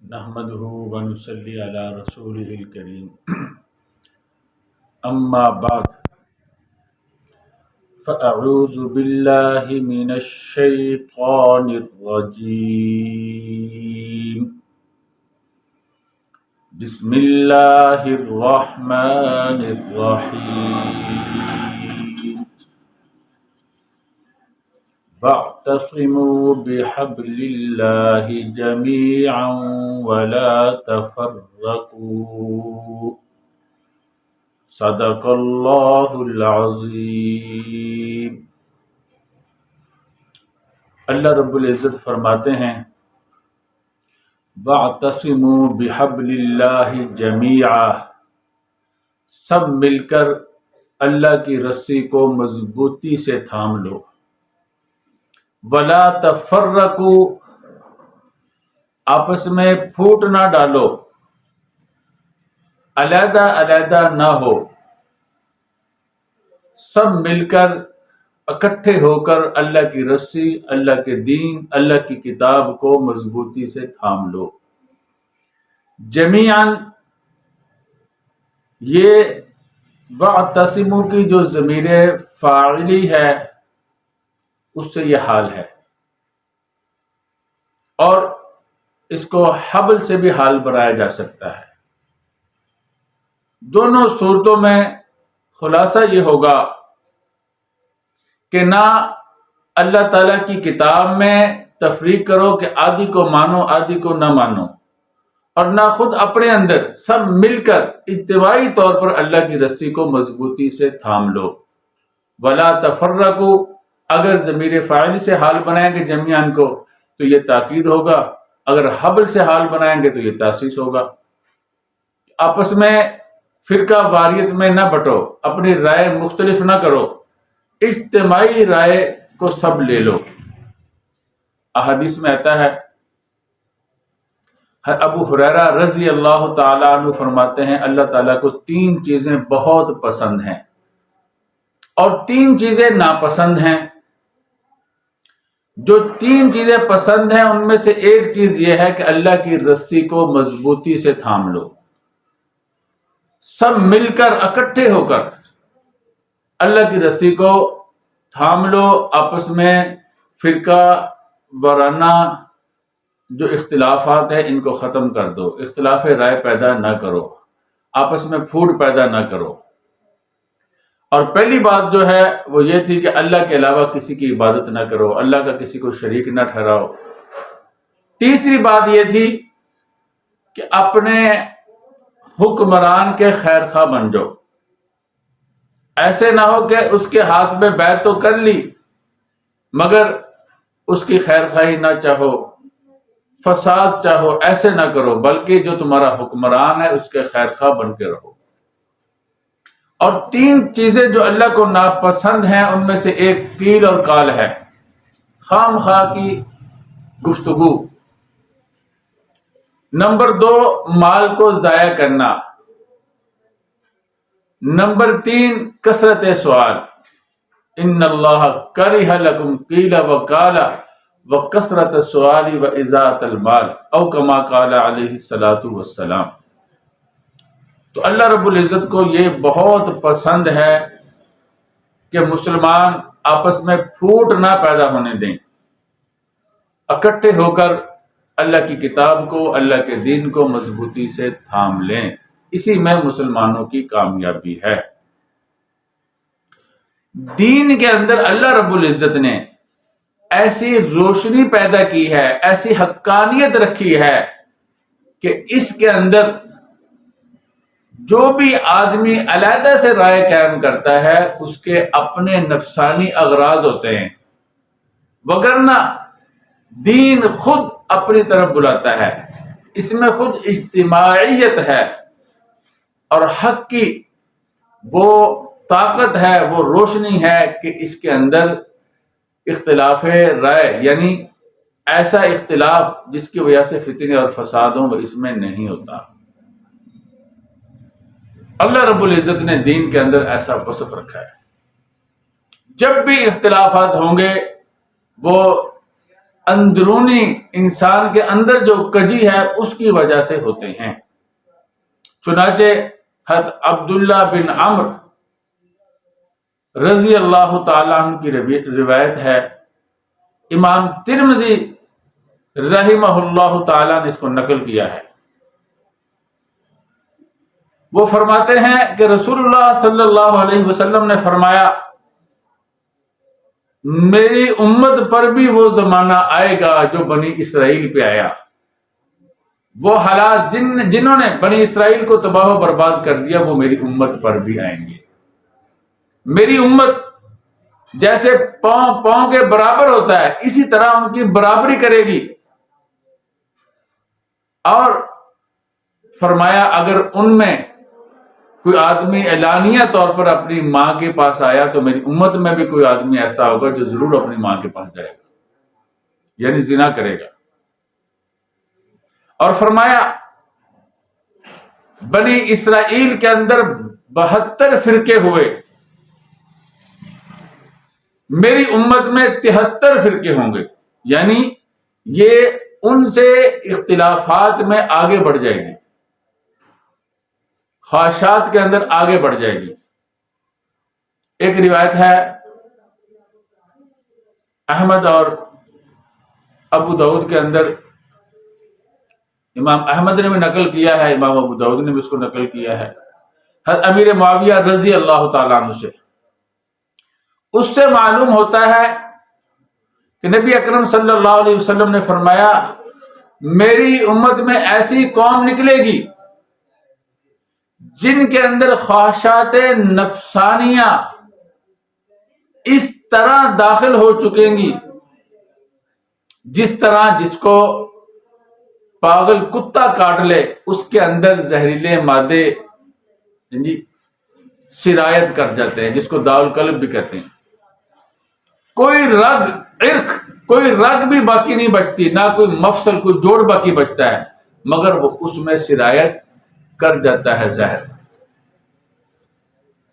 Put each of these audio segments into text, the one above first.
نحمده ونصلي على رسوله الكريم أما بعد فأعوذ بالله من الشيطان الرجيم بسم الله الرحمن الرحيم واعتصموا بحبل الله جميعا ولا تفرقوا صدق اللہ العظیم۔ اللہ رب العزت فرماتے ہیں واعتصموا بحبل اللہ جمیعا، سب مل کر اللہ کی رسی کو مضبوطی سے تھام لو، ولا تفرقوا، آپس میں پھوٹ نہ ڈالو، علیحدہ علیحدہ نہ ہو، سب مل کر اکٹھے ہو کر اللہ کی رسی، اللہ کے دین، اللہ کی کتاب کو مضبوطی سے تھام لو۔ جمیعاً، یہ واعتصموا کی جو ضمیر فاعلی ہے اس سے یہ حال ہے، اور اس کو حبل سے بھی حال بنایا جا سکتا ہے۔ دونوں صورتوں میں خلاصہ یہ ہوگا کہ نہ اللہ تعالیٰ کی کتاب میں تفریق کرو کہ آدھی کو مانو آدھی کو نہ مانو، اور نہ خود اپنے اندر سب مل کر اجتماعی طور پر اللہ کی رسی کو مضبوطی سے تھام لو۔ ولا تفرقوا، اگر ضمیر فاعل سے حال بنائیں گے جمیعاً کو تو یہ تاکید ہوگا، اگر حبل سے حال بنائیں گے تو یہ تاسیس ہوگا۔ آپس میں فرقہ واریت میں نہ بٹو، اپنی رائے مختلف نہ کرو، اجتماعی رائے کو سب لے لو۔ احادیث میں آتا ہے، ابو ہریرہ رضی اللہ تعالیٰ عنہ فرماتے ہیں اللہ تعالیٰ کو 3 چیزیں بہت پسند ہیں اور 3 چیزیں ناپسند ہیں۔ جو 3 چیزیں پسند ہیں ان میں سے ایک چیز یہ ہے کہ اللہ کی رسی کو مضبوطی سے تھام لو، سب مل کر اکٹھے ہو کر اللہ کی رسی کو تھام لو، آپس میں فرقہ وارانہ جو اختلافات ہیں ان کو ختم کر دو، اختلاف رائے پیدا نہ کرو، آپس میں پھوٹ پیدا نہ کرو۔ اور پہلی بات جو ہے وہ یہ تھی کہ اللہ کے علاوہ کسی کی عبادت نہ کرو، اللہ کا کسی کو شریک نہ ٹھہراؤ۔ تیسری بات یہ تھی کہ اپنے حکمران کے خیر خواہ بن جاؤ، ایسے نہ ہو کہ اس کے ہاتھ میں بیعت تو کر لی مگر اس کی خیر خواہی نہ چاہو، فساد چاہو، ایسے نہ کرو، بلکہ جو تمہارا حکمران ہے اس کے خیر خواہ بن کے رہو۔ اور 3 چیزیں جو اللہ کو ناپسند ہیں ان میں سے ایک قیل اور قال ہے، خام خواہ کی گفتگو۔ نمبر 2، مال کو ضائع کرنا۔ نمبر 3، کثرت سوال۔ ان اللہ کرہ لکم قیل وقال وکثرت السؤال واضاعۃ المال او کما قال علیہ الصلاۃ والسلام۔ تو اللہ رب العزت کو یہ بہت پسند ہے کہ مسلمان آپس میں پھوٹ نہ پیدا ہونے دیں، اکٹھے ہو کر اللہ کی کتاب کو، اللہ کے دین کو مضبوطی سے تھام لیں، اسی میں مسلمانوں کی کامیابی ہے۔ دین کے اندر اللہ رب العزت نے ایسی روشنی پیدا کی ہے، ایسی حقانیت رکھی ہے کہ اس کے اندر جو بھی آدمی علیحدہ سے رائے قائم کرتا ہے اس کے اپنے نفسانی اغراض ہوتے ہیں، وگرنہ دین خود اپنی طرف بلاتا ہے، اس میں خود اجتماعیت ہے، اور حق کی وہ طاقت ہے، وہ روشنی ہے کہ اس کے اندر اختلاف رائے، یعنی ایسا اختلاف جس کی وجہ سے فتنے اور فساد ہوں، وہ اس میں نہیں ہوتا۔ اللہ رب العزت نے دین کے اندر ایسا وصف رکھا ہے، جب بھی اختلافات ہوں گے وہ اندرونی انسان کے اندر جو کجی ہے اس کی وجہ سے ہوتے ہیں۔ چنانچہ حضرت عبداللہ بن عمرو رضی اللہ تعالیٰ عنہ کی روایت ہے، امام ترمذی رحمہ اللہ تعالیٰ نے اس کو نقل کیا ہے۔ وہ فرماتے ہیں کہ رسول اللہ صلی اللہ علیہ وسلم نے فرمایا، میری امت پر بھی وہ زمانہ آئے گا جو بنی اسرائیل پہ آیا، وہ حالات جنہوں نے بنی اسرائیل کو تباہ و برباد کر دیا وہ میری امت پر بھی آئیں گے۔ میری امت جیسے پاؤں کے برابر ہوتا ہے اسی طرح ان کی برابری کرے گی، اور فرمایا اگر ان میں کوئی آدمی اعلانیہ طور پر اپنی ماں کے پاس آیا تو میری امت میں بھی کوئی آدمی ایسا ہوگا جو ضرور اپنی ماں کے پاس جائے گا، یعنی زنا کرے گا۔ اور فرمایا بنی اسرائیل کے اندر 72 فرقے ہوئے، میری امت میں 73 فرقے ہوں گے، یعنی یہ ان سے اختلافات میں آگے بڑھ جائے گی، خواہشات کے اندر آگے بڑھ جائے گی۔ ایک روایت ہے احمد اور ابو داؤد کے اندر، امام احمد نے بھی نقل کیا ہے، امام ابو داؤد نے بھی اس کو نقل کیا ہے، حضرت امیر معاویہ رضی اللہ تعالیٰ عنہ سے۔ اس سے معلوم ہوتا ہے کہ نبی اکرم صلی اللہ علیہ وسلم نے فرمایا، میری امت میں ایسی قوم نکلے گی جن کے اندر خواہشات نفسانیہ اس طرح داخل ہو چکیں گی جس طرح جس کو پاگل کتا کاٹ لے اس کے اندر زہریلے مادے سرایت کر جاتے ہیں، جس کو داء القلب بھی کہتے ہیں۔ کوئی رگ بھی باقی نہیں بچتی، نہ کوئی مفصل، کوئی جوڑ باقی بچتا ہے، مگر وہ اس میں سرایت کر جاتا ہے زہر۔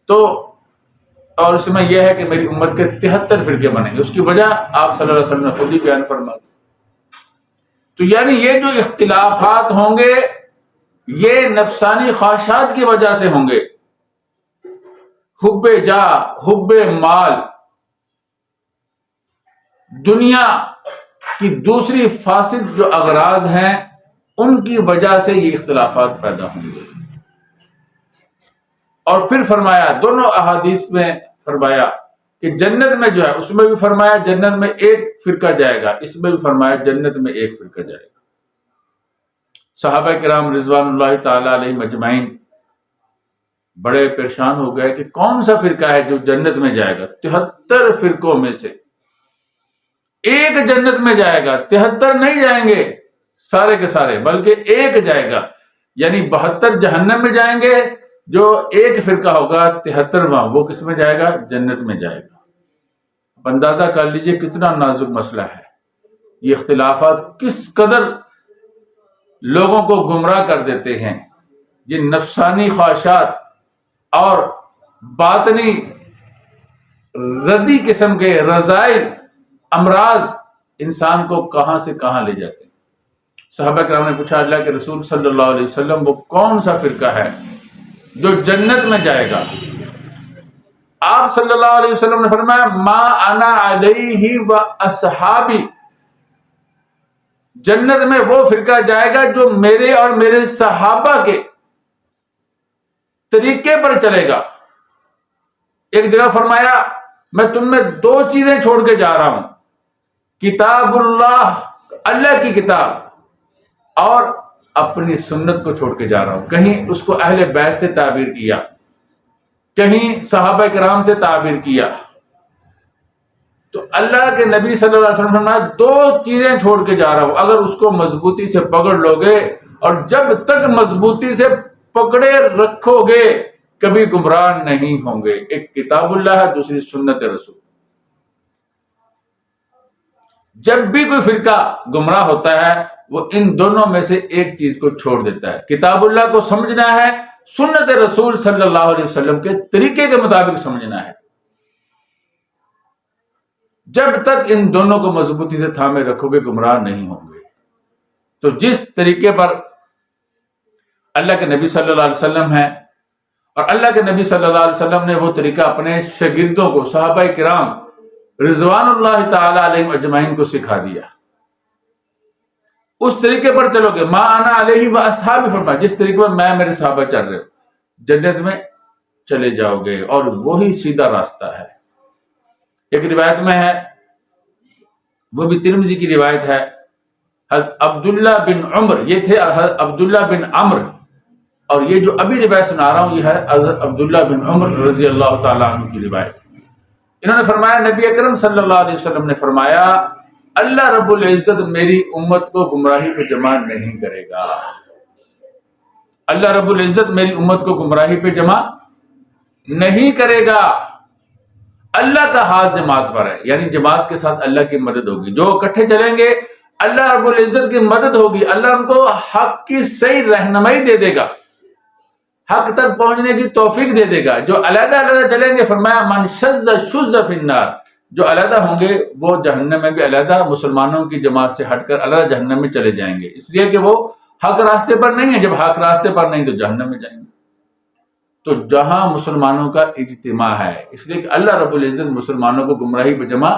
تو اور اس میں یہ ہے کہ میری امت کے 73 فرقے بنیں گے، اس کی وجہ آپ صلی اللہ علیہ وسلم نے خود ہی بیان فرما دی۔ تو یعنی یہ جو اختلافات ہوں گے یہ نفسانی خواہشات کی وجہ سے ہوں گے، حب جاہ، حب مال، دنیا کی دوسری فاسد جو اغراض ہیں ان کی وجہ سے یہ اختلافات پیدا ہوں گے۔ اور پھر فرمایا دونوں احادیث میں فرمایا کہ جنت میں جو ہے اس میں بھی فرمایا جنت میں ایک فرقہ جائے گا، اس میں بھی فرمایا جنت میں ایک فرقہ جائے گا۔ صحابہ کرام رضوان اللہ تعالی علیہم اجمعین بڑے پریشان ہو گئے کہ کون سا فرقہ ہے جو جنت میں جائے گا۔ 73 فرقوں میں سے ایک جنت میں جائے گا، 73 نہیں جائیں گے سارے کے سارے، بلکہ ایک جائے گا، یعنی 72 جہنم میں جائیں گے، جو ایک فرقہ ہوگا 73واں وہ کس میں جائے گا؟ جنت میں جائے گا۔ اندازہ کر لیجئے کتنا نازک مسئلہ ہے، یہ اختلافات کس قدر لوگوں کو گمراہ کر دیتے ہیں۔ یہ نفسانی خواہشات اور باطنی ردی قسم کے رذائل امراض انسان کو کہاں سے کہاں لے جاتے ہیں۔ صحابہ کرام نے پوچھا اللہ کے رسول صلی اللہ علیہ وسلم وہ کون سا فرقہ ہے جو جنت میں جائے گا؟ آپ صلی اللہ علیہ وسلم نے فرمایا ما انا علیہ و اصحابی، جنت میں وہ فرقہ جائے گا جو میرے اور میرے صحابہ کے طریقے پر چلے گا۔ ایک جگہ فرمایا میں تم میں 2 چیزیں چھوڑ کے جا رہا ہوں، کتاب اللہ، اللہ کی کتاب، اور اپنی سنت کو چھوڑ کے جا رہا ہوں۔ کہیں اس کو اہل بیت سے تعبیر کیا، کہیں صحابہ کرام سے تعبیر کیا۔ تو اللہ کے نبی صلی اللہ علیہ وسلم نے 2 چیزیں چھوڑ کے جا رہا ہوں، اگر اس کو مضبوطی سے پکڑ لو گے اور جب تک مضبوطی سے پکڑے رکھو گے کبھی گمراہ نہیں ہوں گے۔ ایک کتاب اللہ ہے، دوسری سنت رسول۔ جب بھی کوئی فرقہ گمراہ ہوتا ہے وہ ان دونوں میں سے ایک چیز کو چھوڑ دیتا ہے، کتاب اللہ کو سمجھنا ہے، سنت رسول صلی اللہ علیہ وسلم کے طریقے کے مطابق سمجھنا ہے۔ جب تک ان دونوں کو مضبوطی سے تھامے رکھو گے گمراہ نہیں ہوں گے۔ تو جس طریقے پر اللہ کے نبی صلی اللہ علیہ وسلم ہیں، اور اللہ کے نبی صلی اللہ علیہ وسلم نے وہ طریقہ اپنے شاگردوں کو، صحابہ کرام رضوان اللہ تعالی علیہم اجمعین کو سکھا دیا، اس طریقے پر چلو گے، ما انا علیہ و اصحابی فرمایا، جس طریقے پر میں میرے صحابہ چل رہے ہو جنت میں چلے جاؤ گے، اور وہی سیدھا راستہ ہے۔ ایک روایت میں ہے، وہ بھی ترمذی کی روایت ہے، حضرت عبداللہ بن عمر، یہ تھے حضرت عبداللہ بن عمر، اور یہ جو ابھی روایت سنا رہا ہوں یہ ہے حضرت عبداللہ بن عمر رضی اللہ تعالیٰ عنہ کی روایت۔ انہوں نے فرمایا، نبی اکرم صلی اللہ علیہ وسلم نے فرمایا، اللہ رب العزت میری امت کو گمراہی پہ جمع نہیں کرے گا، اللہ رب العزت میری امت کو گمراہی پہ جمع نہیں کرے گا۔ اللہ کا ہاتھ جماعت پر ہے، یعنی جماعت کے ساتھ اللہ کی مدد ہوگی، جو اکٹھے چلیں گے اللہ رب العزت کی مدد ہوگی، اللہ ان کو حق کی صحیح رہنمائی دے دے گا، حق تک پہنچنے کی توفیق دے دے گا۔ جو علیحدہ علیحدہ چلیں گے، فرمایا من شذ شذ فی النار، جو علیحدہ ہوں گے وہ جہنم میں بھی علیحدہ مسلمانوں کی جماعت سے ہٹ کر علیحدہ جہنم میں چلے جائیں گے، اس لیے کہ وہ حق راستے پر نہیں ہے، جب حق راستے پر نہیں تو جہنم میں جائیں گے۔ تو جہاں مسلمانوں کا اجتماع ہے، اس لیے کہ اللہ رب العزت مسلمانوں کو گمراہی پہ جمع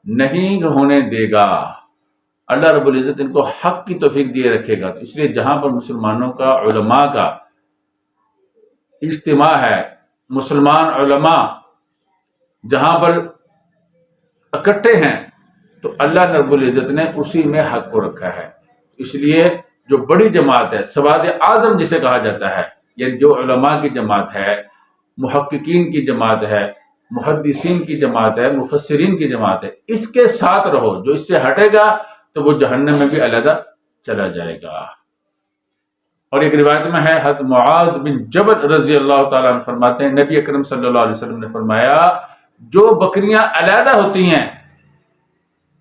نہیں ہونے دے گا، اللہ رب العزت ان کو حق کی توفیق دیے رکھے گا۔ تو اس لیے جہاں پر مسلمانوں کا، علماء کا اجتماع ہے، مسلمان علماء جہاں پر اکٹھے ہیں، تو اللہ رب العزت نے اسی میں حق کو رکھا ہے۔ اس لیے جو بڑی جماعت ہے، سواد اعظم جسے کہا جاتا ہے، یعنی جو علماء کی جماعت ہے، محققین کی جماعت ہے، محدثین کی جماعت ہے، مفسرین کی جماعت ہے، اس کے ساتھ رہو، جو اس سے ہٹے گا تو وہ جہنم میں بھی علیحدہ چلا جائے گا۔ اور ایک روایت میں ہے، حضرت معاذ بن جبل رضی اللہ تعالیٰ عنہ فرماتے ہیں، نبی اکرم صلی اللہ علیہ وسلم نے فرمایا، جو بکریاں علیحدہ ہوتی ہیں،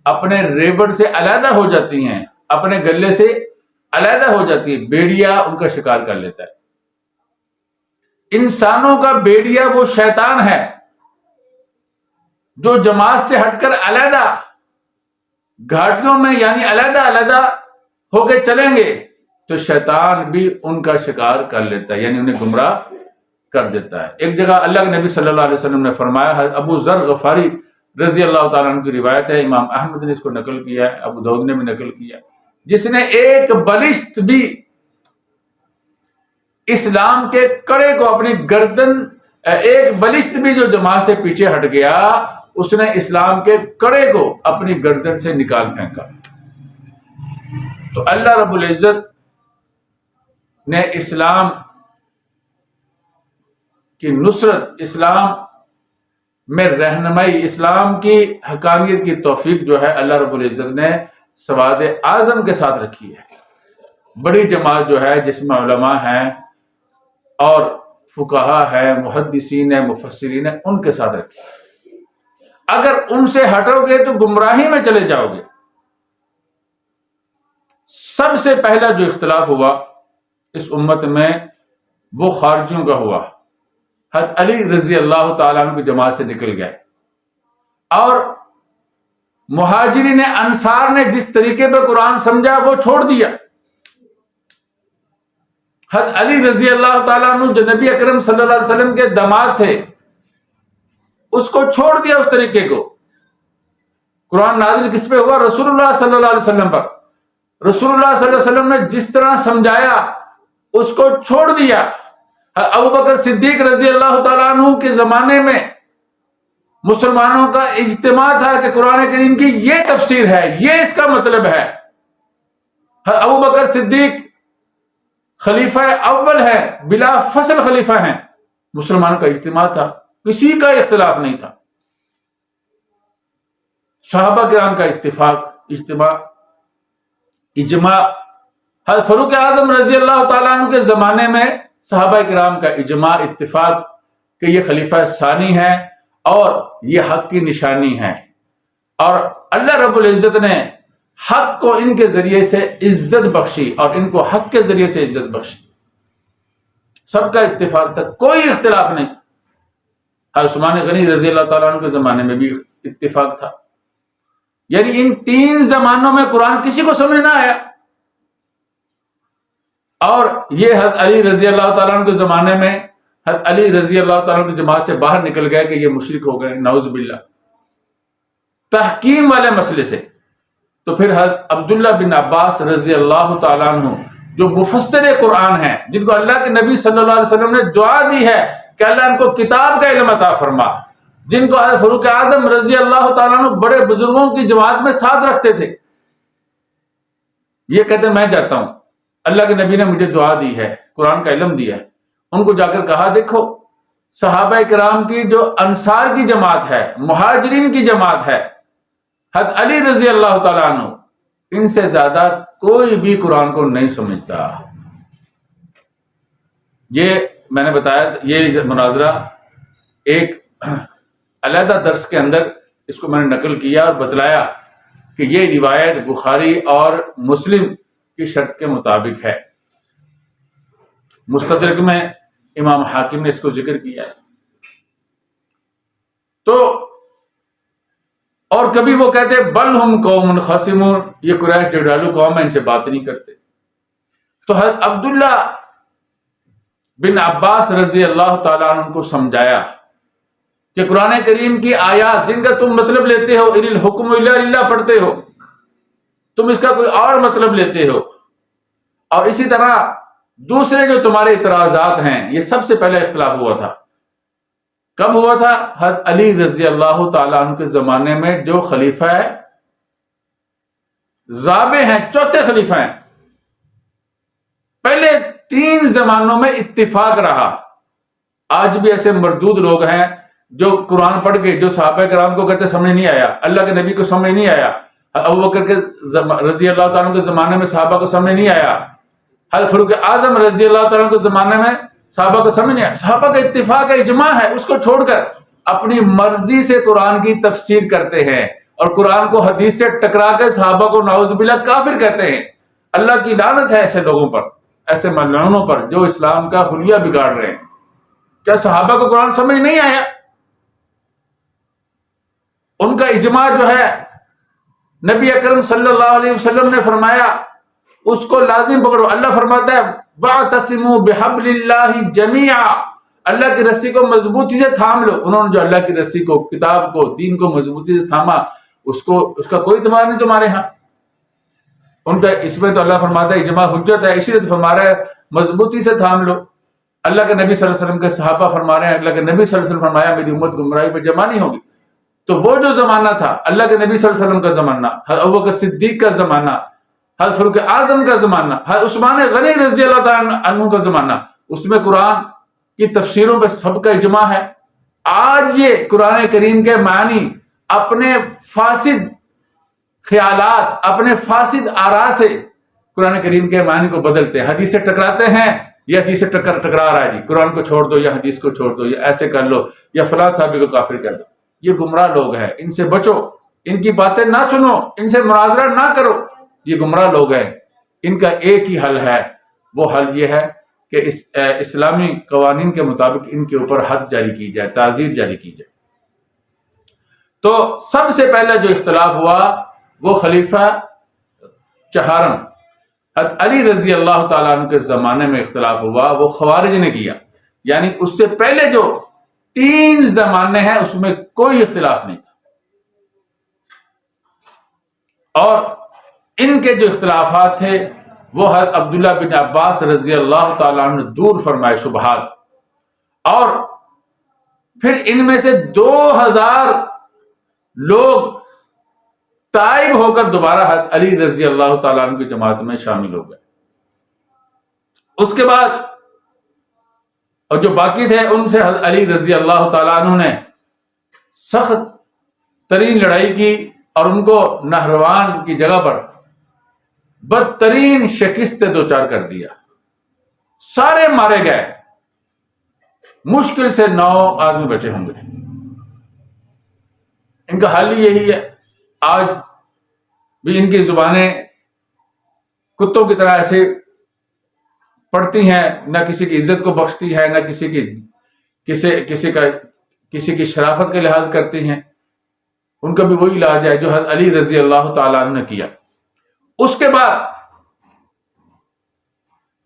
اپنے ریبڑ سے علیحدہ ہو جاتی ہیں، اپنے گلے سے علیحدہ ہو جاتی ہے، بیڑیا ان کا شکار کر لیتا ہے۔ انسانوں کا بیڑیا وہ شیطان ہے، جو جماعت سے ہٹ کر علیحدہ گھاٹیوں میں یعنی علیحدہ علیحدہ ہو کے چلیں گے تو شیطان بھی ان کا شکار کر لیتا ہے، یعنی انہیں گمراہ کر دیتا ہے۔ ایک جگہ اللہ کے نبی صلی اللہ علیہ وسلم نے فرمایا، ابو ذر غفاری رضی اللہ تعالیٰ عنہ کی روایت ہے، امام احمد نے اس کو نقل کیا ہے، ابو داؤد نے بھی نقل کیا، جس نے ایک بلشت بھی اسلام کے کڑے کو اپنی گردن، ایک بلشت بھی جو جماعت سے پیچھے ہٹ گیا، اس نے اسلام کے کڑے کو اپنی گردن سے نکال پھینکا۔ تو اللہ رب العزت نے اسلام کی نصرت، اسلام میں رہنمائی، اسلام کی حقانیت کی توفیق جو ہے اللہ رب العزت نے سواد اعظم کے ساتھ رکھی ہے۔ بڑی جماعت جو ہے جس میں علماء ہیں اور فقہا ہے، محدثین ہے، مفسرین ہے، ان کے ساتھ رکھی ہے۔ اگر ان سے ہٹو گے تو گمراہی میں چلے جاؤ گے۔ سب سے پہلا جو اختلاف ہوا اس امت میں وہ خارجیوں کا ہوا، حضرت علی رضی اللہ تعالیٰ عنہ کی جماعت سے نکل گئے، اور مہاجرین انصار نے جس طریقے پہ قرآن سمجھا وہ چھوڑ دیا۔ حضرت علی رضی اللہ تعالیٰ عنہ جو نبی اکرم صلی اللہ علیہ وسلم کے داماد تھے، اس کو چھوڑ دیا، اس طریقے کو۔ قرآن نازل کس پہ ہوا؟ رسول اللہ صلی اللہ علیہ وسلم پر۔ رسول اللہ صلی اللہ علیہ وسلم نے جس طرح سمجھایا اس کو چھوڑ دیا۔ ابو بکر صدیق رضی اللہ تعالیٰ عنہ کے زمانے میں مسلمانوں کا اجتماع تھا کہ قرآن کریم کی یہ تفسیر ہے، یہ اس کا مطلب ہے۔ ابو بکر صدیق خلیفہ اول ہے، بلا فصل خلیفہ ہیں۔ مسلمانوں کا اجتماع تھا، کسی کا اختلاف نہیں تھا، صحابہ کرام کا اجماع۔ حضرت فاروق اعظم رضی اللہ تعالیٰ عنہ کے زمانے میں صحابہ کرام کا اجماع، اتفاق کہ یہ خلیفہ ثانی ہے اور یہ حق کی نشانی ہے، اور اللہ رب العزت نے حق کو ان کے ذریعے سے عزت بخشی اور ان کو حق کے ذریعے سے عزت بخشی۔ سب کا اتفاق تھا، کوئی اختلاف نہیں تھا۔ حضرت عثمان غنی رضی اللہ تعالیٰ عنہ کے زمانے میں بھی اتفاق تھا، یعنی ان 3 زمانوں میں قرآن کسی کو سمجھ نہ آیا. اور یہ حضرت علی رضی اللہ تعالیٰ عنہ کے زمانے میں حضرت علی رضی اللہ تعالیٰ عنہ کی جماعت سے باہر نکل گئے کہ یہ مشرک ہو گئے، نعوذ باللہ، تحکیم والے مسئلے سے. تو پھر حضرت عبداللہ بن عباس رضی اللہ تعالیٰ عنہ جو مفسر قرآن ہیں، جن کو اللہ کے نبی صلی اللہ علیہ وسلم نے دعا دی ہے کہ اللہ ان کو کتاب کا علم عطا فرما، جن کو حضرت فاروق اعظم رضی اللہ تعالیٰ عنہ بڑے بزرگوں کی جماعت میں ساتھ رکھتے تھے، یہ کہتے ہیں میں جاتا ہوں، اللہ کے نبی نے مجھے دعا دی ہے، قرآن کا علم دیا ہے. ان کو جا کر کہا دیکھو صحابہ کرام کی جو انصار کی جماعت ہے، مہاجرین کی جماعت ہے، حضرت علی رضی اللہ تعالیٰ عنہ، ان سے زیادہ کوئی بھی قرآن کو نہیں سمجھتا. یہ میں نے بتایا، یہ مناظرہ ایک علیحدہ درس کے اندر اس کو میں نے نقل کیا اور بتلایا کہ یہ روایت بخاری اور مسلم کی شرط کے مطابق ہے. مستدرک میں امام حاکم نے اس کو ذکر کیا ہے. تو اور کبھی وہ کہتے بل ہم قوم خصمون، یہ قریش جھگڑالو قوم ہے، ان سے بات نہیں کرتے. تو حضرت عبداللہ بن عباس رضی اللہ تعالیٰ عنہ کو سمجھایا کہ قرآن کریم کی آیات جن کا تم مطلب لیتے ہو، ان الحکم الا للہ پڑھتے ہو، تم اس کا کوئی اور مطلب لیتے ہو، اور اسی طرح دوسرے جو تمہارے اعتراضات ہیں، یہ سب سے پہلے اختلاف ہوا تھا. کب ہوا تھا؟ حضرت علی رضی اللہ تعالیٰ عنہ کے زمانے میں جو خلیفہ رابع ہیں، چوتھے خلیفہ ہیں. پہلے 3 زمانوں میں اتفاق رہا. آج بھی ایسے مردود لوگ ہیں جو قرآن پڑھ کے جو صحابہ کرام کو کہتے سمجھ نہیں آیا، اللہ کے نبی کو سمجھ نہیں آیا، ابوبکر کے رضی اللہ تعالیٰ عنہ کے زمانے میں صحابہ کو سمجھ نہیں آیا، حضرت فاروق اعظم رضی اللہ تعالیٰ عنہ کے زمانے میں صحابہ کو سمجھ نہیں آیا. صحابہ کا اتفاق ہے، اجماع ہے، اس کو چھوڑ کر اپنی مرضی سے قرآن کی تفسیر کرتے ہیں اور قرآن کو حدیث سے ٹکرا کے صحابہ کو نعوذ باللہ کافر کہتے ہیں. اللہ کی لعنت ہے ایسے لوگوں پر، ایسے ملعونوں پر جو اسلام کا حلیہ بگاڑ رہے ہیں. کیا صحابہ کو قرآن سمجھ نہیں آیا؟ ان کا اجماع جو ہے، نبی اکرم صلی اللہ علیہ وسلم نے فرمایا اس کو لازم پکڑو. اللہ فرماتا ہے وَاعْتَصِمُوا بِحَبْلِ اللَّهِ جَمِيعًا، اللہ کی رسی کو مضبوطی سے تھام لو. انہوں نے جو اللہ کی رسی کو، کتاب کو، دین کو مضبوطی سے تھاما، اس کا کوئی اعتبار نہیں تمہارے ہاں. ان کا اس میں تو اللہ فرماتا ہے اجماع حجت ہے، اسی لیے فرما رہا ہے مضبوطی سے تھام لو. اللہ کے نبی صلی اللہ علیہ وسلم کے صحابہ فرما رہے ہیں، اللہ کے نبی صلی اللہ علیہ وسلم فرمایا میری امت گمراہی پہ جمع نہیں ہوگی. تو وہ جو زمانہ تھا اللہ کے نبی صلی اللہ علیہ وسلم کا زمانہ، حضرت ابوبکر صدیق کا زمانہ، حضرت فاروق اعظم کا زمانہ، حضرت عثمان غنی رضی اللہ تعالیٰ عنہ کا زمانہ، اس میں قرآن کی تفسیروں پہ سب کا اجماع ہے. آج یہ قرآن کریم کے معنی اپنے فاسد خیالات، اپنے فاسد آراء سے قرآن کریم کے معنی کو بدلتے ہیں، حدیث سے ٹکراتے ہیں، یہ حدیث سے ٹکرا رہا ہے جی، قرآن کو چھوڑ دو یا حدیث کو چھوڑ دو یا ایسے کر لو یا فلاں صحابی کو کافر کر دو. یہ گمراہ لوگ ہیں، ان سے بچو، ان کی باتیں نہ سنو، ان سے مناظرہ نہ کرو. یہ گمراہ لوگ ہیں. ان کا ایک ہی حل ہے، وہ حل یہ ہے کہ اسلامی قوانین کے مطابق ان کے اوپر حد جاری کی جائے، تعزیر جاری کی جائے. تو سب سے پہلا جو اختلاف ہوا وہ خلیفہ چہارم حضرت علی رضی اللہ تعالیٰ عنہ کے زمانے میں اختلاف ہوا، وہ خوارج نے کیا. یعنی اس سے پہلے جو 3 زمانے ہیں اس میں کوئی اختلاف نہیں تھا. اور ان کے جو اختلافات تھے وہ حضرت عبداللہ بن عباس رضی اللہ تعالیٰ عنہ دور فرمائے شبہات. اور پھر ان میں سے 2000 لوگ تائب ہو کر دوبارہ حضرت علی رضی اللہ تعالیٰ عنہ کی جماعت میں شامل ہو گئے. اس کے بعد اور جو باقی تھے ان سے حضرت علی رضی اللہ تعالیٰ عنہ نے سخت ترین لڑائی کی اور ان کو نہروان کی جگہ پر بدترین شکست دوچار کر دیا. سارے مارے گئے، مشکل سے 9 آدمی بچے ہوں گے. ان کا حل یہی ہے. آج بھی ان کی زبانیں کتوں کی طرح ایسے پڑھتی ہیں، نہ کسی کی عزت کو بخشتی ہے، نہ کسی کی شرافت کا لحاظ کرتی ہیں. ان کا بھی وہی علاج ہے جو حضرت علی رضی اللہ تعالیٰ عنہ نے کیا۔ اس کے بعد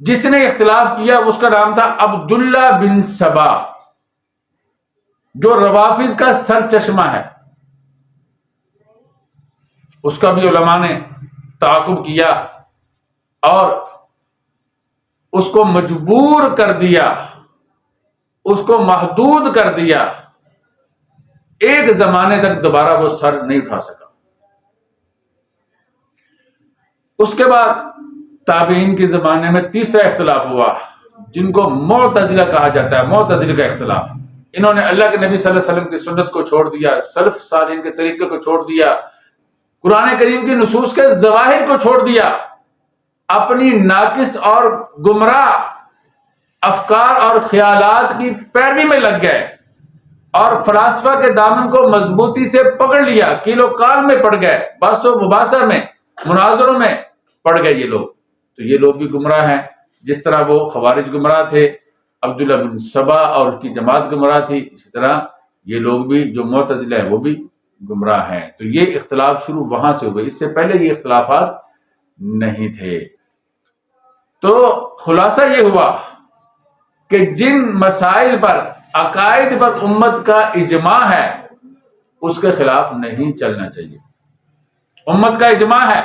جس نے اختلاف کیا اس کا نام تھا عبداللہ بن سبا، جو روافض کا سر چشمہ ہے۔ اس کا بھی علماء نے تعاقب کیا اور اس کو مجبور کر دیا، اس کو محدود کر دیا، ایک زمانے تک دوبارہ وہ سر نہیں اٹھا سکا۔ اس کے بعد تابعین کے زمانے میں تیسرا اختلاف ہوا جن کو معتزلہ کہا جاتا ہے، معتزلہ کا اختلاف۔ انہوں نے اللہ کے نبی صلی اللہ علیہ وسلم کی سنت کو چھوڑ دیا، سلف صالحین کے طریقے کو چھوڑ دیا، قرآن کریم کی نصوص کے ظواہر کو چھوڑ دیا، اپنی ناقص اور گمراہ افکار اور خیالات کی پیروی میں لگ گئے اور فلاسفہ کے دامن کو مضبوطی سے پکڑ لیا، کیل و کال میں پڑ گئے، بحث و مباحثہ میں، مناظروں میں پڑ گئے یہ لوگ۔ تو یہ لوگ بھی گمراہ ہیں، جس طرح وہ خوارج گمراہ تھے، عبداللہ بن سبا اور اس کی جماعت گمراہ تھی، اسی طرح یہ لوگ بھی جو معتزلہ ہیں وہ بھی گمراہ ہیں۔ تو یہ اختلاف شروع وہاں سے ہوئے، اس سے پہلے یہ اختلافات نہیں تھے۔ تو خلاصہ یہ ہوا کہ جن مسائل پر، عقائد پر امت کا اجماع ہے اس کے خلاف نہیں چلنا چاہیے۔ امت کا اجماع ہے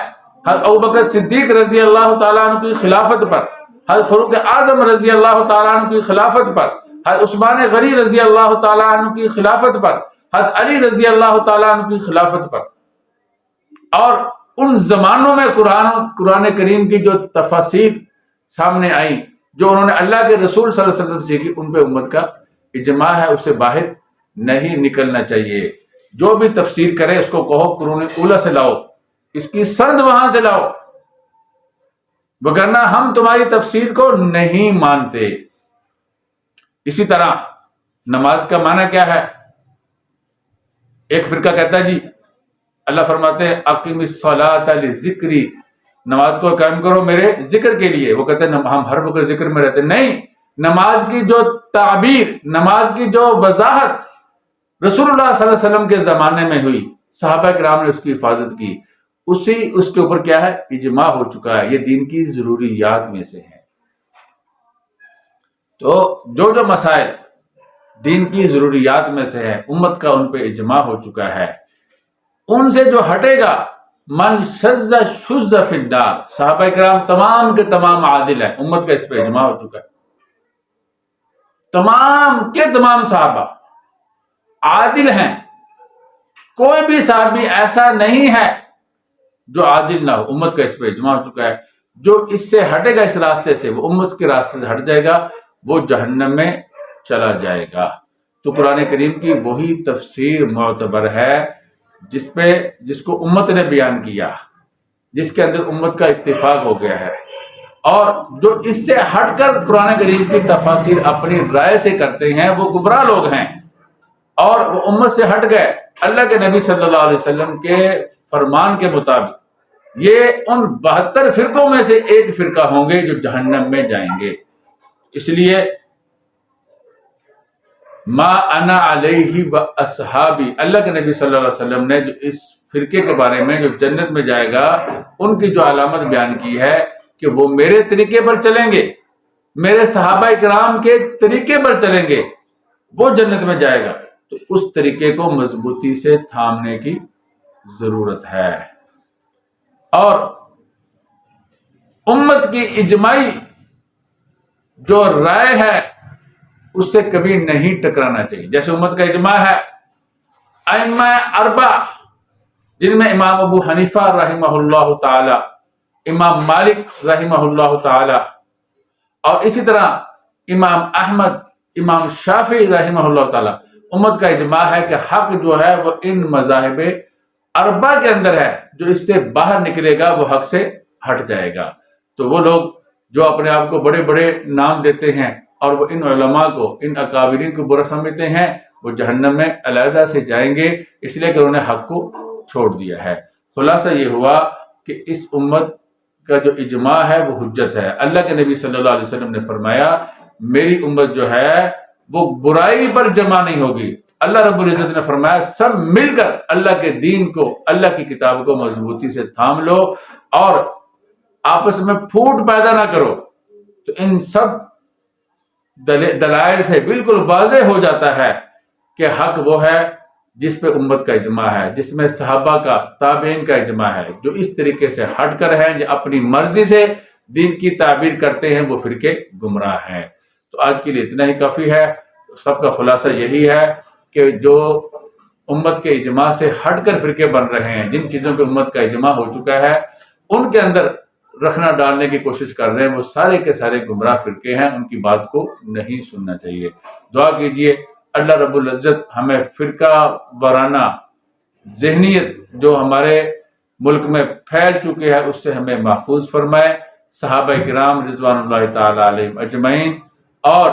حضرت ابوبکر صدیق رضی اللہ تعالیٰ عنہ کی خلافت پر، حضرت فاروق اعظم رضی اللہ تعالیٰ عنہ کی خلافت پر، حضرت عثمان غنی رضی اللہ تعالیٰ عنہ کی خلافت پر، حضرت علی رضی اللہ تعالیٰ عنہ کی خلافت پر، اور ان زمانوں میں قرآن کریم کی جو تفاسیر سامنے آئیں، جو انہوں نے اللہ کے رسول صلی اللہ علیہ وسلم سے سیکھی، ان پہ امت کا اجماع ہے، اس سے باہر نہیں نکلنا چاہیے۔ جو بھی تفسیر کرے اس کو کہو قرون اولیٰ سے لاؤ، اس کی سند وہاں سے لاؤ، وگرنہ ہم تمہاری تفسیر کو نہیں مانتے۔ اسی طرح نماز کا معنی کیا ہے؟ ایک فرقہ کہتا ہے جی اللہ فرماتے ہیں اقیم الصلاۃ لذکری، نماز کو قائم کرو میرے ذکر کے لیے۔ وہ کہتے ہیں ہم ہر وقت ذکر میں رہتے ہیں۔ نہیں، نماز کی جو تعبیر، نماز کی جو وضاحت رسول اللہ صلی اللہ علیہ وسلم کے زمانے میں ہوئی، صحابہ کرام نے اس کی حفاظت کی، اس کے اوپر کیا ہے؟ اجماع ہو چکا ہے، یہ دین کی ضروریات میں سے ہے۔ تو جو مسائل دین کی ضروریات میں سے ہے، امت کا ان پہ اجماع ہو چکا ہے۔ ان سے جو ہٹے گا، من شذ شذ فی النار، صحابہ کرام تمام کے تمام عادل ہیں، امت کا اس پہ اجماع ہو چکا ہے۔ تمام کے تمام صحابہ عادل ہیں، کوئی بھی صحابی ایسا نہیں ہے جو عادل نہ ہو، امت کا اس پہ اجماع ہو چکا ہے۔ جو اس سے ہٹے گا، اس راستے سے، وہ امت کے راستے سے ہٹ جائے گا، وہ جہنم میں چلا جائے گا۔ تو قرآن کریم کی وہی تفسیر معتبر ہے جس کو امت نے بیان کیا، جس کے اندر امت کا اتفاق ہو گیا ہے۔ اور جو اس سے ہٹ کر قرآن کریم کی تفاسیر اپنی رائے سے کرتے ہیں وہ گمراہ لوگ ہیں، اور وہ امت سے ہٹ گئے۔ اللہ کے نبی صلی اللہ علیہ وسلم کے فرمان کے مطابق یہ ان 72 فرقوں میں سے ایک فرقہ ہوں گے جو جہنم میں جائیں گے۔ اس لیے ما انا علیہ و اصحابی، اللہ کے نبی صلی اللہ علیہ وسلم نے جو اس فرقے کے بارے میں جو جنت میں جائے گا، ان کی جو علامت بیان کی ہے کہ وہ میرے طریقے پر چلیں گے، میرے صحابہ کرام کے طریقے پر چلیں گے، وہ جنت میں جائے گا۔ تو اس طریقے کو مضبوطی سے تھامنے کی ضرورت ہے، اور امت کی اجماعی جو رائے ہے اس سے کبھی نہیں ٹکرانا چاہیے۔ جیسے امت کا اجماع ہے ائمہ اربع، جن میں امام ابو حنیفہ رحمہ اللہ تعالی، امام مالک رحمہ اللہ تعالی، اور اسی طرح امام احمد، امام شافعی رحمہ اللہ تعالی، امت کا اجماع ہے کہ حق جو ہے وہ ان مذاہب اربع کے اندر ہے، جو اس سے باہر نکلے گا وہ حق سے ہٹ جائے گا۔ تو وہ لوگ جو اپنے آپ کو بڑے بڑے نام دیتے ہیں اور وہ ان علماء کو، ان اکابرین کو برا سمجھتے ہیں، وہ جہنم میں علیحدہ سے جائیں گے، اس لیے کہ انہوں نے حق کو چھوڑ دیا ہے۔ خلاصہ یہ ہوا کہ اس امت کا جو اجماع ہے وہ حجت ہے۔ اللہ کے نبی صلی اللہ علیہ وسلم نے فرمایا میری امت جو ہے وہ برائی پر جمع نہیں ہوگی، اللہ رب العزت نے فرمایا سب مل کر اللہ کے دین کو، اللہ کی کتاب کو مضبوطی سے تھام لو اور آپس میں پھوٹ پیدا نہ کرو. تو ان سب دلائل سے بالکل واضح ہو جاتا ہے کہ حق وہ ہے جس پہ امت کا اجماع ہے، جس میں صحابہ کا، تابعین کا اجماع ہے. جو اس طریقے سے ہٹ کر ہیں، جو اپنی مرضی سے دین کی تعبیر کرتے ہیں، وہ فرقے گمراہ ہیں. تو آج کے لیے اتنا ہی کافی ہے. سب کا خلاصہ یہی ہے کہ جو امت کے اجماع سے ہٹ کر فرقے بن رہے ہیں، جن چیزوں پہ امت کا اجماع ہو چکا ہے ان کے اندر رکھنا ڈالنے کی کوشش کر رہے ہیں، وہ سارے کے سارے گمراہ فرقے ہیں. ان کی بات کو نہیں سننا چاہیے. دعا کیجئے اللہ رب العزت ہمیں فرقہ وارانہ ذہنیت جو ہمارے ملک میں پھیل چکی ہے اس سے ہمیں محفوظ فرمائے. صحابہ کرام رضوان اللہ تعالی علیہم اجمعین اور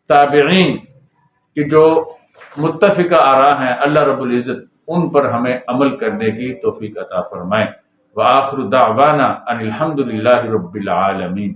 تابعین کی جو متفقہ آراء ہیں، اللہ رب العزت ان پر ہمیں عمل کرنے کی توفیق عطا فرمائے. وآخر دعوانا ان الحمد للہ رب العالمین.